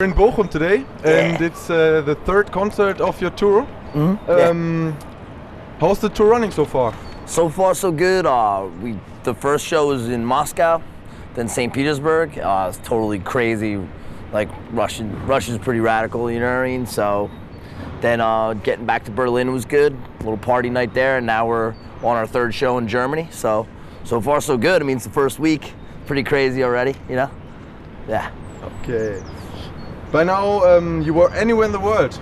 We're in Bochum today, and it's the third concert of your tour. How's the tour running so far? So far, so good. The first show was in Moscow, then St. Petersburg. It's totally crazy, like Russia's pretty radical, you know what I mean? So then getting back to Berlin was good. A little party night there, and now we're on our third show in Germany. So far, so good. I mean, it's the first week. Pretty crazy already, you know? Yeah. Okay. By now, you were anywhere in the world.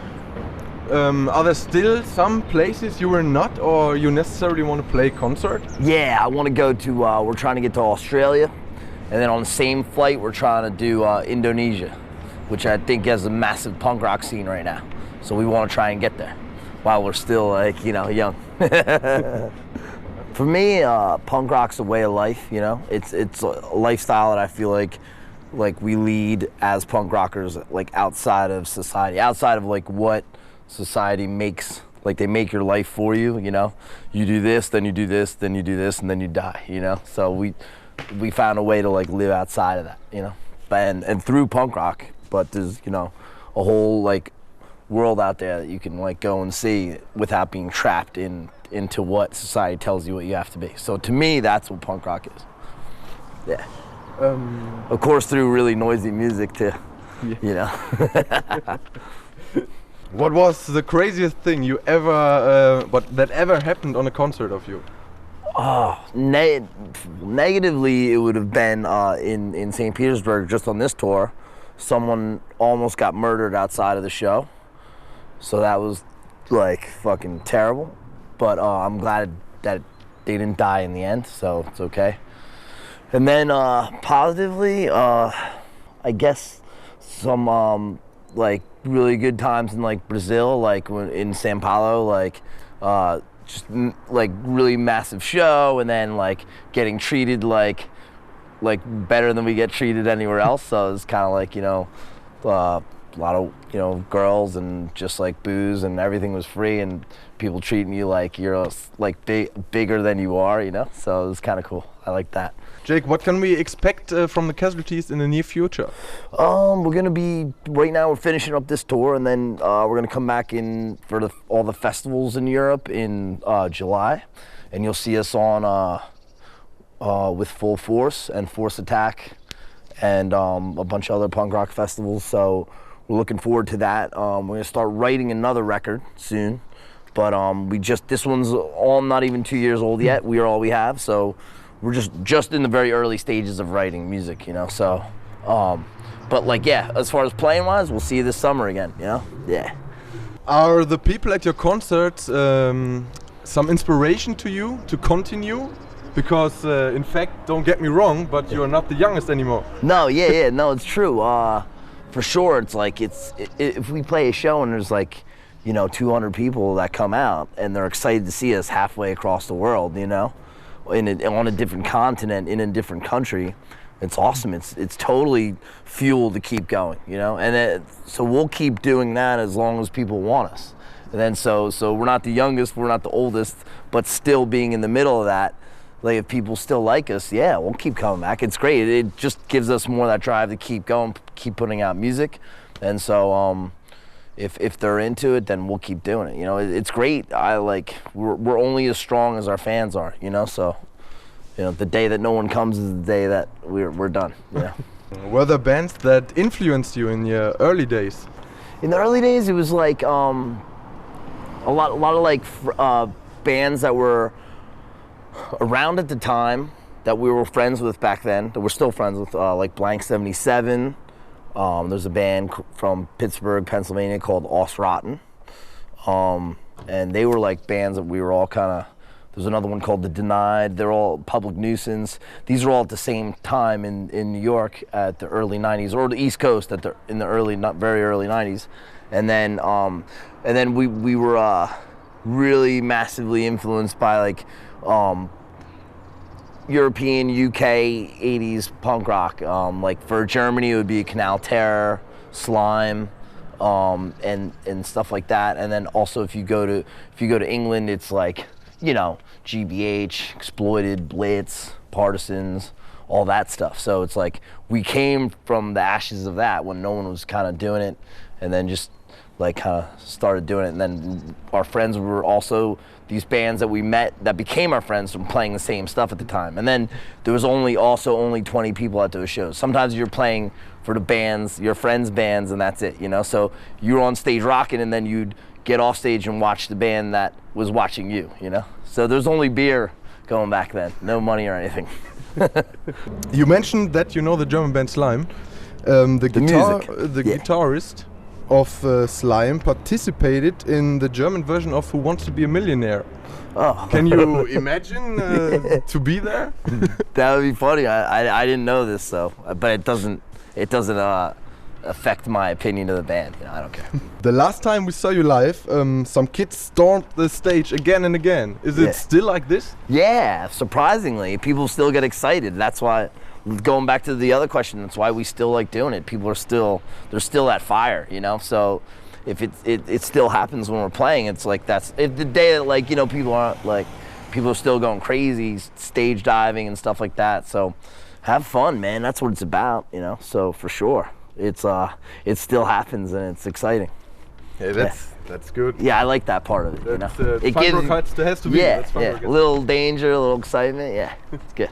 Are there still some places you were not, or you necessarily want to play concert? Yeah, I want to go to, we're trying to get to Australia, and then on the same flight, we're trying to do Indonesia, which I think has a massive punk rock scene right now. So we want to try and get there while we're still, like, you know, young. For me, punk rock's a way of life, you know? It's a lifestyle that I feel like we lead as punk rockers, like outside of society, outside of like what society makes, like they make your life for you, you know? You do this, then you do this, then you do this, and then you die, you know? So we found a way to like live outside of that, you know? And through punk rock, but there's, you know, a whole like world out there that you can like go and see without being trapped into what society tells you what you have to be. So to me, that's what punk rock is. Yeah. Of course, through really noisy music too, you know. What was the craziest thing you ever, that ever happened on a concert of you? Oh, negatively, it would have been in St. Petersburg, just on this tour. Someone almost got murdered outside of the show, so that was like fucking terrible. But I'm glad that they didn't die in the end, so it's okay. And then positively, I guess some like really good times in like Brazil, like in São Paulo, like just like really massive show, and then like getting treated like better than we get treated anywhere else. So it's kind of like, you know, a lot of, you know, girls and just like booze, and everything was free, and people treating you like you're like bigger than you are, you know. So it was kind of cool. I like that. Jake, what can we expect from the Casualties in the near future? We're gonna be, right now we're finishing up this tour, and then we're gonna come back in for all the festivals in Europe in July, and you'll see us on with Full Force and Force Attack and a bunch of other punk rock festivals. So we're looking forward to that. We're gonna start writing another record soon, but this one's all not even 2 years old yet. We are all we have, so we're just in the very early stages of writing music, you know. So, but like, yeah, as far as playing wise, we'll see you this summer again, you know. Yeah. Are the people at your concerts some inspiration to you to continue? Because in fact, don't get me wrong, but you're not the youngest anymore. No, yeah, no, it's true. For sure, it's like if we play a show and there's like, you know, 200 people that come out and they're excited to see us halfway across the world, you know, on a different continent, in a different country, it's awesome. It's totally fuel to keep going, you know. And so we'll keep doing that as long as people want us. And then so we're not the youngest, we're not the oldest, but still being in the middle of that. Like, if people still like us, yeah, we'll keep coming back. It's great. It just gives us more of that drive to keep going, keep putting out music. And so if they're into it, then we'll keep doing it. You know, it's great. We're only as strong as our fans are, you know. So, you know, the day that no one comes is the day that we're done. Yeah. Were there bands that influenced you in your early days? In the early days, it was like a lot of like bands that were around at the time that we were friends with back then, that we're still friends with, like Blank 77. There's a band from Pittsburgh, Pennsylvania called Aus-Rotten. And they were like bands that we were all kind of, there's another one called The Denied. They're all Public Nuisance. These are all at the same time in New York at the early 90s, or the East Coast in the early, not very early 90s. And then we were really massively influenced by like European, UK 80s punk rock. Like for Germany, it would be Canal Terror, Slime, and stuff like that. And then also if you go to England, it's like, you know, GBH, Exploited, Blitz, Partisans, all that stuff. So it's like we came from the ashes of that when no one was kind of doing it, and then just like kind of started doing it. And then our friends were also these bands that we met that became our friends from playing the same stuff at the time. And then there was only 20 people at those shows. Sometimes you're playing for the bands, your friends' bands, and that's it, you know? So you were on stage rocking, and then you'd get off stage and watch the band that was watching you, you know? So there's only beer going back then, no money or anything. You mentioned that you know the German band Slime. The guitarist of Slime participated in the German version of Who Wants to Be a Millionaire. Oh. Can you imagine to be there? That would be funny. I didn't know this, so but it doesn't affect my opinion of the band. You know, I don't care. The last time we saw you live, some kids stormed the stage again and again. Is it still like this? Yeah, surprisingly, people still get excited. That's why. Going back to the other question, that's why we still like doing it. People are still, they're still at fire, you know? So if it still happens when we're playing, it's like the day that, like, you know, people are still going crazy, stage diving and stuff like that. So have fun, man. That's what it's about, you know? So for sure, it still happens and it's exciting. Yeah, that's good. Yeah, I like that part of it, you know? It has to be. Yeah, a little danger, a little excitement, yeah, it's good.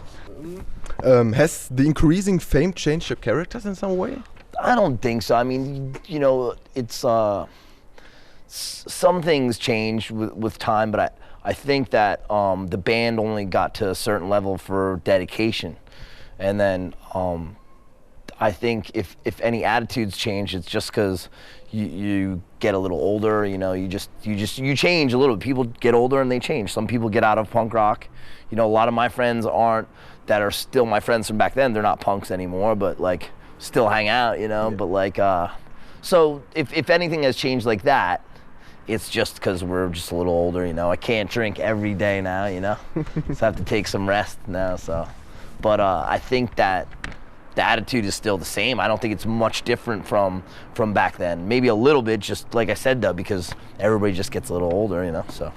Has the increasing fame changed your characters in some way? I don't think so. I mean, you know, it's some things change with time, but I think that the band only got to a certain level for dedication, and then I think if any attitudes change, it's just because you get a little older. You know, you change a little. People get older and they change. Some people get out of punk rock. You know, a lot of my friends that are still my friends from back then, they're not punks anymore, but like still hang out, you know. Yeah. But like, so if anything has changed like that, it's just because we're just a little older, you know. I can't drink every day now, you know. So I have to take some rest now. So, but I think that the attitude is still the same. I don't think it's much different from back then. Maybe a little bit, just like I said though, because everybody just gets a little older, you know. So.